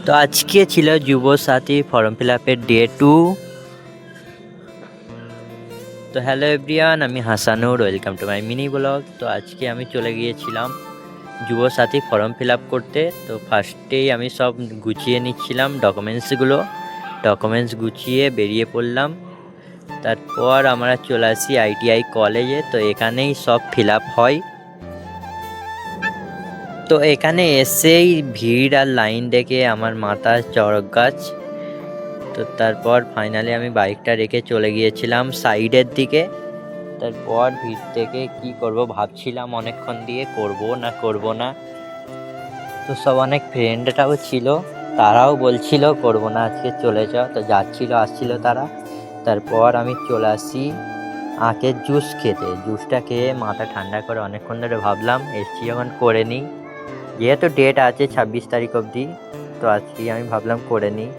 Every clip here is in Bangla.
তো আজকে ছিল যুবসাথী ফর্ম ফিল আপের ডে 2। তো হ্যালো এভরিওয়ান, আমি Hasanur, welcome to my mini blog. তো আজকে আমি চলে গিয়েছিলাম যুবসাথী ফর্ম ফিল আপ করতে। তো ফার্স্টেই আমি সব গুছিয়ে নিচ্ছিলাম ডকুমেন্টস গুছিয়ে বেরিয়ে পড়লাম। তারপর আমরা চলে আসি ITI কলেজে। তো এখানেই সব ফিল আপ হয়। তো এখানে এসেই ভিড় আর লাইন দেখে আমার মাথা চড়ক গাছ। তো তারপর ফাইনালি আমি বাইকটা রেখে চলে গিয়েছিলাম সাইডের দিকে। তারপর ভিড় থেকে কি করব ভাবছিলাম অনেকক্ষণ দিয়ে, করব না। তো সব অনেক ফ্রেন্ডটাও ছিল, তারাও বলছিল করব না আজকে, চলে যাও। তো আসছিল তারা। তারপর আমি চলে আসি আখের জুস খেতে। জুসটা খেয়ে মাথা ঠান্ডা করে অনেকক্ষণ ধরে ভাবলাম এসছি যখন করে নিই, যেহেতু ডেট আছে 26 তারিখ অবধি। তো আজকে আমি ভাবলাম করে নিই।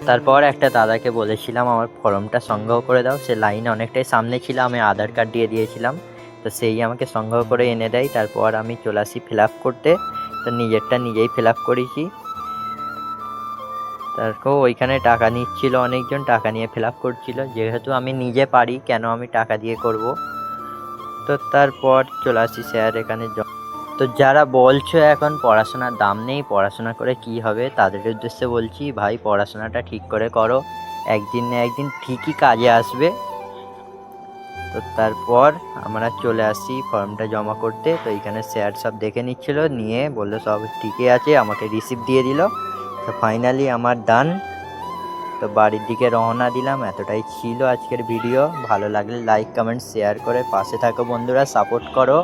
তারপর একটা দাদাকে বলেছিলাম আমার ফর্মটা সংগ্রহ করে দাও। সে লাইনে অনেকটাই সামনে ছিল, আমি আধার কার্ড দিয়ে দিয়েছিলাম। তো সেই আমাকে সংগ্রহ করে এনে দেয়। তারপর আমি চলে আসি ফিল আপ করতে। তো নিজেরটা নিজেই ফিল আপ করেছি। তারপর ওইখানে টাকা নিচ্ছিল অনেকজন, টাকা নিয়ে ফিল আপ করছিল। যেহেতু আমি নিজে পারি, কেন আমি টাকা দিয়ে করব। তো তারপর চলে আসি স্যার এখানে। তো যারা বলছো এখন পড়াশোনার দাম নেই, পড়াশোনা করে কি হবে, তাদের উদ্দেশ্যে বলছি ভাই পড়াশোনাটা ঠিক করে করো, একদিন না একদিন ঠিকই কাজে আসবে। তো তারপর আমরা চলে আসি ফর্মটা জমা করতে। তো এইখানে স্যার সব দেখে নিচ্ছিল, নিয়ে বললো সব ঠিকই আছে, আমাকে রিসিপ্ট দিয়ে দিল। তো ফাইনালি আমার ডান। তো বাড়ির দিকে রওনা দিলাম। এতটাই ছিল আজকের ভিডিও। ভালো লাগলে লাইক কমেন্ট শেয়ার করে পাশে থাকো বন্ধুরা, সাপোর্ট করো।